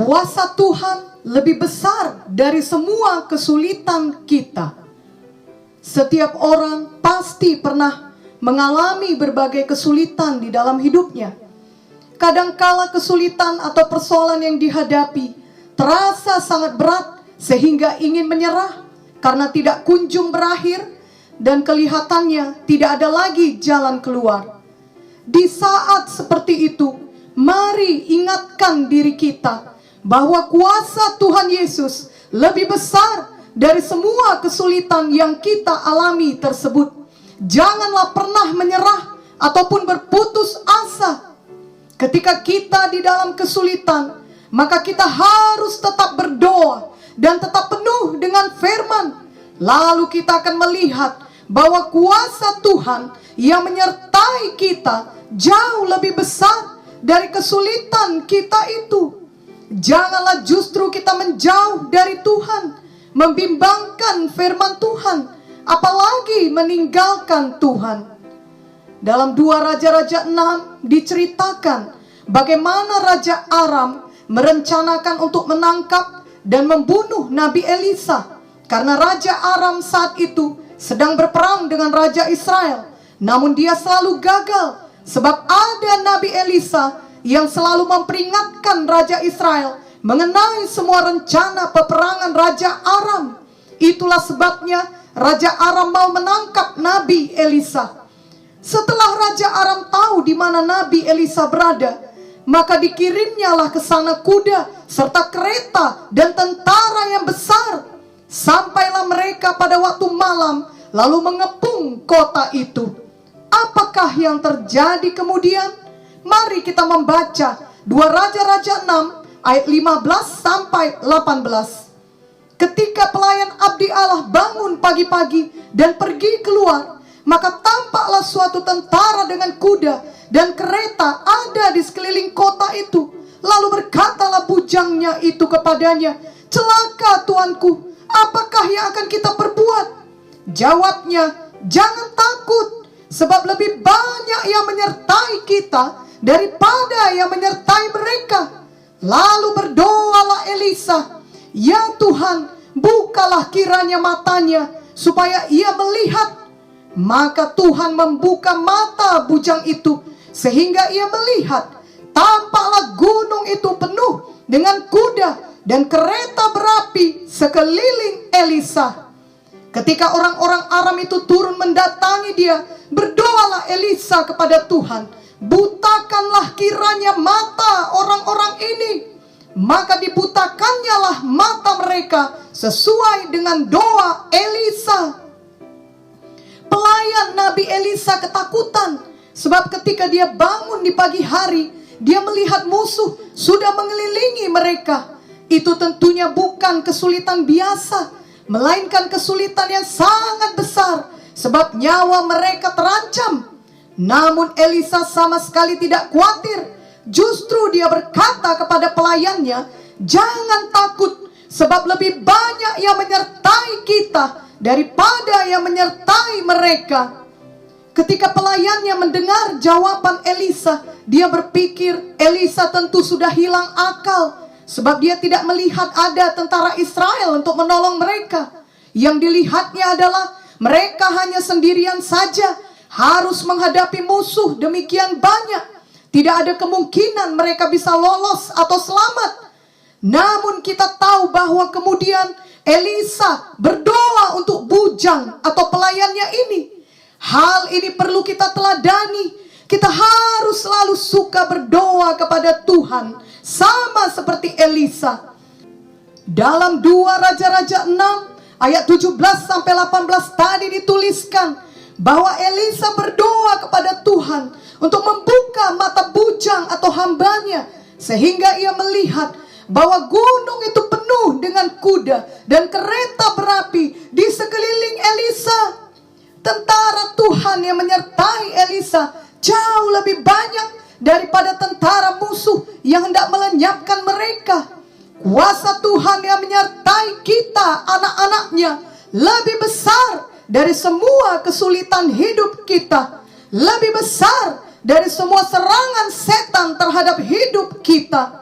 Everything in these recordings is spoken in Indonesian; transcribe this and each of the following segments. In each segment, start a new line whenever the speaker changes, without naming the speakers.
Kuasa Tuhan lebih besar dari semua kesulitan kita. Setiap orang pasti pernah mengalami berbagai kesulitan di dalam hidupnya. Kadangkala kesulitan atau persoalan yang dihadapi terasa sangat berat sehingga ingin menyerah karena tidak kunjung berakhir dan kelihatannya tidak ada lagi jalan keluar. Di saat seperti itu, mari ingatkan diri kita bahwa kuasa Tuhan Yesus lebih besar dari semua kesulitan yang kita alami tersebut. Janganlah pernah menyerah ataupun berputus asa. Ketika kita di dalam kesulitan, maka kita harus tetap berdoa dan tetap penuh dengan firman. Lalu kita akan melihat bahwa kuasa Tuhan yang menyertai kita jauh lebih besar dari kesulitan kita itu. Janganlah justru kita menjauh dari Tuhan, membimbangkan firman Tuhan, apalagi meninggalkan Tuhan. Dalam 2 Raja-Raja 6 diceritakan bagaimana Raja Aram merencanakan untuk menangkap dan membunuh Nabi Elisa. Karena Raja Aram saat itu sedang berperang dengan Raja Israel. Namun dia selalu gagal, sebab ada Nabi Elisa yang selalu memperingatkan Raja Israel mengenai semua rencana peperangan Raja Aram. Itulah sebabnya Raja Aram mau menangkap Nabi Elisa. Setelah Raja Aram tahu di mana Nabi Elisa berada, maka dikirimnyalah ke sana kuda serta kereta dan tentara yang besar. Sampailah mereka pada waktu malam lalu mengepung kota itu. Apakah yang terjadi kemudian? Mari kita membaca 2 Raja-Raja 6 ayat 15 sampai 18. Ketika pelayan abdi Allah bangun pagi-pagi dan pergi keluar, maka tampaklah suatu tentara dengan kuda dan kereta ada di sekeliling kota itu. Lalu berkatalah bujangnya itu kepadanya, "Celaka tuanku, apakah yang akan kita perbuat?" Jawabnya, "Jangan takut, sebab lebih banyak yang menyertai kita daripada yang menyertai mereka." Lalu berdoalah Elisa, "Ya Tuhan, bukalah kiranya matanya supaya ia melihat." Maka Tuhan membuka mata bujang itu sehingga ia melihat. Tampaklah gunung itu penuh dengan kuda dan kereta berapi sekeliling Elisa. Ketika orang-orang Aram itu turun mendatangi dia, berdoalah Elisa kepada Tuhan, "Butakanlah kiranya mata orang-orang ini." Maka dibutakannyalah mata mereka sesuai dengan doa Elisa. Pelayan Nabi Elisa ketakutan, sebab ketika dia bangun di pagi hari, dia melihat musuh sudah mengelilingi mereka. Itu tentunya bukan kesulitan biasa, melainkan kesulitan yang sangat besar, sebab nyawa mereka terancam. Namun Elisa sama sekali tidak khawatir. Justru dia berkata kepada pelayannya, "Jangan takut, sebab lebih banyak yang menyertai kita daripada yang menyertai mereka." Ketika pelayannya mendengar jawaban Elisa, dia berpikir Elisa tentu sudah hilang akal, sebab dia tidak melihat ada tentara Israel untuk menolong mereka. Yang dilihatnya adalah mereka hanya sendirian saja, harus menghadapi musuh demikian banyak. Tidak ada kemungkinan mereka bisa lolos atau selamat. Namun kita tahu bahwa kemudian Elisa berdoa untuk bujang atau pelayannya ini. Hal ini perlu kita teladani. Kita harus selalu suka berdoa kepada Tuhan, sama seperti Elisa. Dalam 2 Raja-Raja 6 ayat 17 sampai 18 tadi dituliskan bahwa Elisa berdoa kepada Tuhan untuk membuka mata bujang atau hambanya, sehingga ia melihat bahwa gunung itu penuh dengan kuda dan kereta berapi di sekeliling Elisa. Tentara Tuhan yang menyertai Elisa jauh lebih banyak daripada tentara musuh yang hendak melenyapkan mereka. Kuasa Tuhan yang menyertai kita, anak-anaknya, lebih besar dari semua kesulitan hidup kita, lebih besar dari semua serangan setan terhadap hidup kita.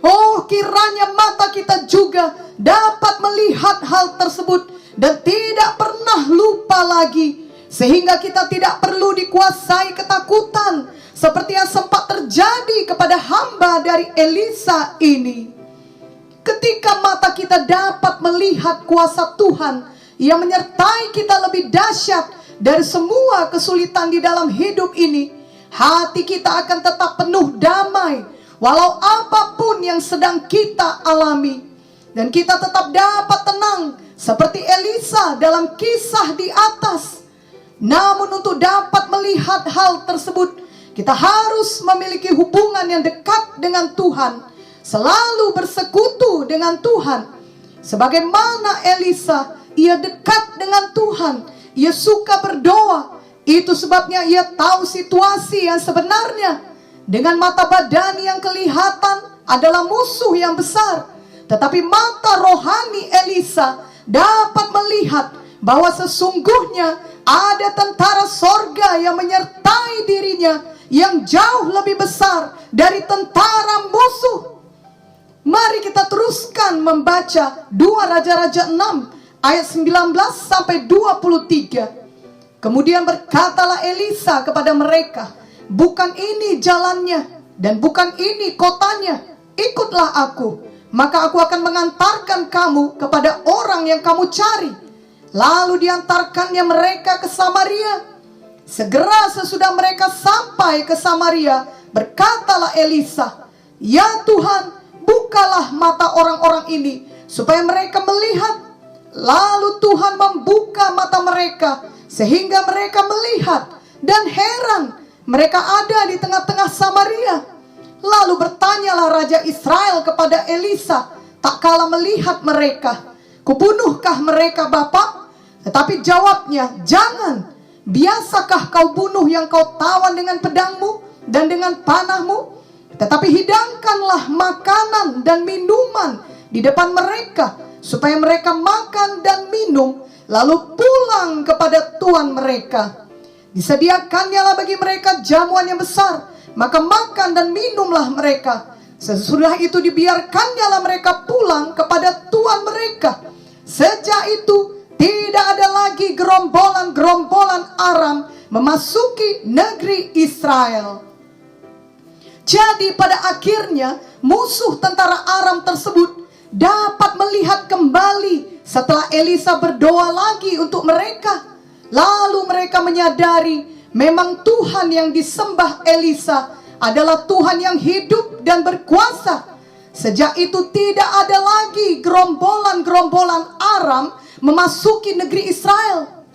Oh, kiranya mata kita juga dapat melihat hal tersebut dan tidak pernah lupa lagi, sehingga kita tidak perlu dikuasai ketakutan seperti yang sempat terjadi kepada hamba dari Elisa ini. Ketika mata kita dapat melihat kuasa Tuhan yang menyertai kita lebih dahsyat dari semua kesulitan di dalam hidup ini, hati kita akan tetap penuh damai walau apapun yang sedang kita alami. Dan kita tetap dapat tenang seperti Elisa dalam kisah di atas. Namun untuk dapat melihat hal tersebut, kita harus memiliki hubungan yang dekat dengan Tuhan, selalu bersekutu dengan Tuhan. Sebagaimana Elisa, ia dekat dengan Tuhan, ia suka berdoa. Itu sebabnya ia tahu situasi yang sebenarnya. Dengan mata badani yang kelihatan adalah musuh yang besar, tetapi mata rohani Elisa dapat melihat bahwa sesungguhnya ada tentara sorga yang menyertai dirinya, yang jauh lebih besar dari tentara musuh. Mari kita teruskan membaca 2 Raja-Raja 6 ayat 19 sampai 23. Kemudian berkatalah Elisa kepada mereka, bukan ini jalannya dan bukan ini kotanya, ikutlah aku, maka aku akan mengantarkan kamu kepada orang yang kamu cari. Lalu diantarkannya mereka ke Samaria. Segera sesudah mereka sampai ke Samaria, berkatalah Elisa, ya Tuhan, bukalah mata orang-orang ini supaya mereka melihat. Lalu Tuhan membuka mata mereka sehingga mereka melihat, dan heran, mereka ada di tengah-tengah Samaria. Lalu bertanyalah Raja Israel kepada Elisa, tak kala melihat mereka, kubunuhkah mereka Bapak? Tetapi jawabnya, jangan. Biasakah kau bunuh yang kau tawan dengan pedangmu dan dengan panahmu? Tetapi hidangkanlah makanan dan minuman di depan mereka, supaya mereka makan dan minum, lalu pulang kepada tuan mereka. Disediakannyalah bagi mereka jamuan yang besar, maka makan dan minumlah mereka. Sesudah itu dibiarkannyalah mereka pulang kepada tuan mereka. Sejak itu tidak ada lagi gerombolan-gerombolan Aram memasuki negeri Israel. Jadi pada akhirnya musuh tentara Aram tersebut dapat melihat kembali setelah Elisa berdoa lagi untuk mereka. Lalu mereka menyadari memang Tuhan yang disembah Elisa adalah Tuhan yang hidup dan berkuasa. Sejak itu tidak ada lagi gerombolan-gerombolan Aram memasuki negeri Israel.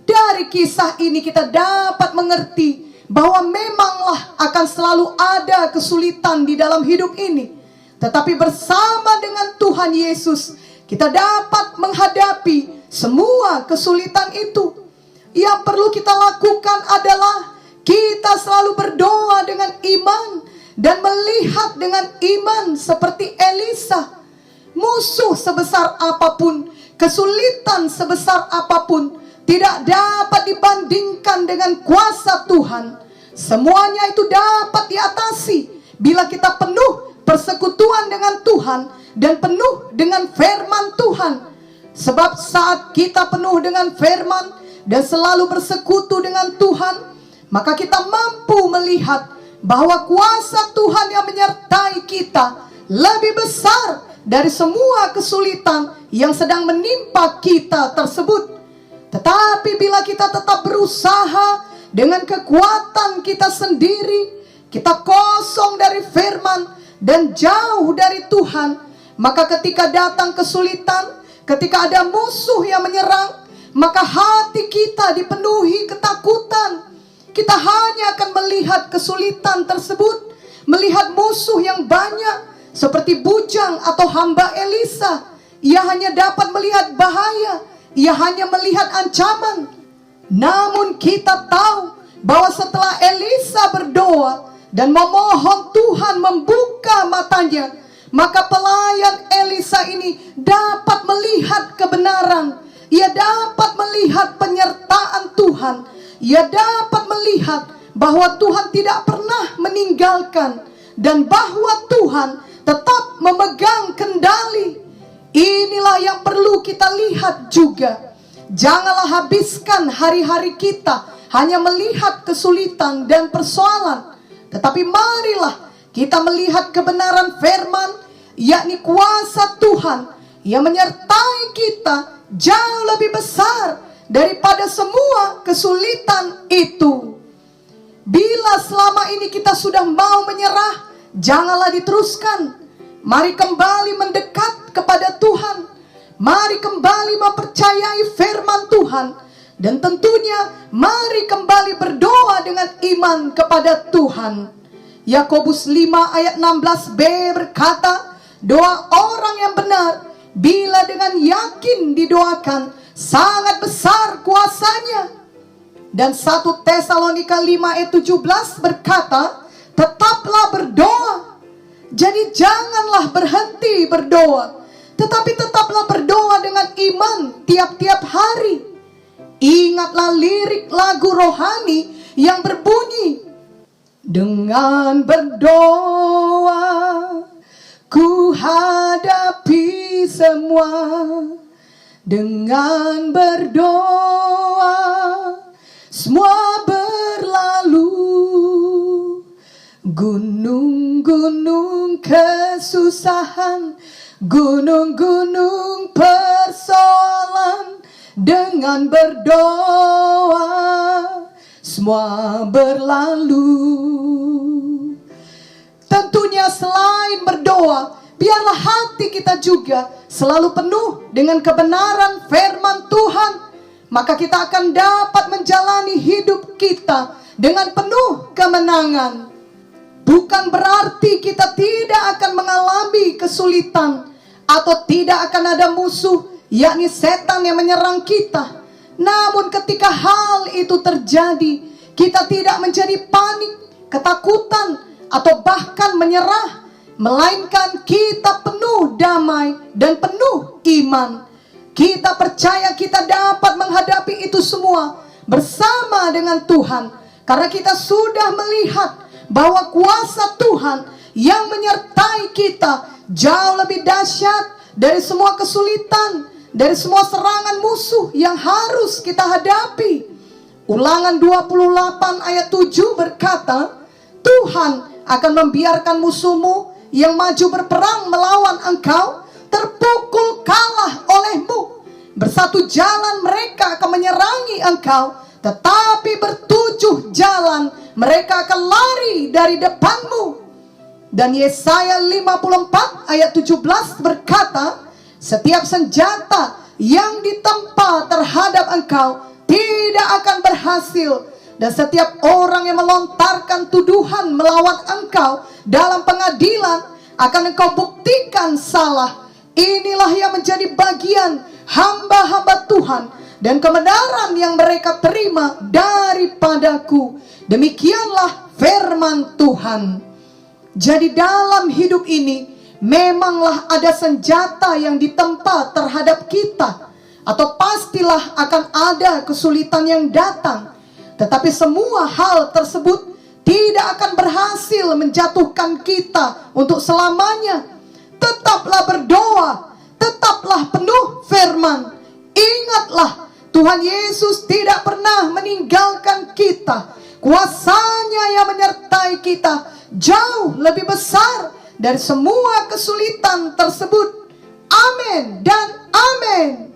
Dari kisah ini kita dapat mengerti bahwa memanglah akan selalu ada kesulitan di dalam hidup ini. Tetapi bersama dengan Tuhan Yesus, kita dapat menghadapi semua kesulitan itu. Yang perlu kita lakukan adalah kita selalu berdoa dengan iman dan melihat dengan iman seperti Elisa. Musuh sebesar apapun, kesulitan sebesar apapun, tidak dapat dibandingkan dengan kuasa Tuhan. Semuanya itu dapat diatasi bila kita penuh persekutuan dengan Tuhan dan penuh dengan firman Tuhan. Sebab saat kita penuh dengan firman dan selalu bersekutu dengan Tuhan, maka kita mampu melihat bahwa kuasa Tuhan yang menyertai kita lebih besar dari semua kesulitan yang sedang menimpa kita tersebut. Tetapi bila kita tetap berusaha dengan kekuatan kita sendiri, kita kosong dari firman dan jauh dari Tuhan, maka ketika datang kesulitan, ketika ada musuh yang menyerang, maka hati kita dipenuhi ketakutan. Kita hanya akan melihat kesulitan tersebut, melihat musuh yang banyak. Seperti bujang atau hamba Elisa, ia hanya dapat melihat bahaya, ia hanya melihat ancaman. Namun kita tahu bahwa setelah Elisa berdoa dan memohon Tuhan membuka matanya, maka pelayan Elisa ini dapat melihat kebenaran. Ia dapat melihat penyertaan Tuhan. Ia dapat melihat bahwa Tuhan tidak pernah meninggalkan, dan bahwa Tuhan tetap memegang kendali. Inilah yang perlu kita lihat juga. Janganlah habiskan hari-hari kita hanya melihat kesulitan dan persoalan, tetapi marilah kita melihat kebenaran firman, yakni kuasa Tuhan yang menyertai kita jauh lebih besar daripada semua kesulitan itu. Bila selama ini kita sudah mau menyerah, janganlah diteruskan. Mari kembali mendekat kepada Tuhan. Mari kembali mempercayai firman Tuhan. Dan tentunya mari kembali berdoa dengan iman kepada Tuhan. Yakobus 5 ayat 16b berkata, doa orang yang benar bila dengan yakin didoakan sangat besar kuasanya. Dan 1 Tesalonika 5 ayat 17 berkata, tetaplah berdoa. Jadi janganlah berhenti berdoa, tetapi tetaplah berdoa dengan iman tiap-tiap hari. Ingatlah lirik lagu rohani yang berbunyi, dengan berdoa ku hadapi semua. Dengan berdoa semua berlalu. Gunung-gunung kesusahan, gunung-gunung persoalan, dengan berdoa semua berlalu. Tentunya selain berdoa, biarlah hati kita juga selalu penuh dengan kebenaran firman Tuhan. Maka kita akan dapat menjalani hidup kita dengan penuh kemenangan. Bukan berarti kita tidak akan mengalami kesulitan atau tidak akan ada musuh, yakni setan yang menyerang kita. Namun ketika hal itu terjadi, kita tidak menjadi panik, ketakutan, atau bahkan menyerah, melainkan kita penuh damai dan penuh iman. Kita percaya kita dapat menghadapi itu semua bersama dengan Tuhan, karena kita sudah melihat bahwa kuasa Tuhan yang menyertai kita jauh lebih dahsyat dari semua kesulitan, dari semua serangan musuh yang harus kita hadapi. Ulangan 28 ayat 7 berkata, Tuhan akan membiarkan musuhmu yang maju berperang melawan engkau terpukul kalah olehmu. Bersatu jalan mereka akan menyerangi engkau, tetapi bertujuh jalan mereka akan lari dari depanmu. Dan Yesaya 54 ayat 17 berkata, setiap senjata yang ditempa terhadap engkau tidak akan berhasil, dan setiap orang yang melontarkan tuduhan melawan engkau dalam pengadilan akan engkau buktikan salah. Inilah yang menjadi bagian hamba-hamba Tuhan dan kebenaran yang mereka terima daripadaku. Demikianlah firman Tuhan. Jadi dalam hidup ini memanglah ada senjata yang ditempa terhadap kita, atau pastilah akan ada kesulitan yang datang. Tetapi semua hal tersebut tidak akan berhasil menjatuhkan kita untuk selamanya. Tetaplah berdoa, tetaplah penuh firman. Ingatlah, Tuhan Yesus tidak pernah meninggalkan kita. Kuasanya yang menyertai kita jauh lebih besar dari semua kesulitan tersebut. Amin dan amin.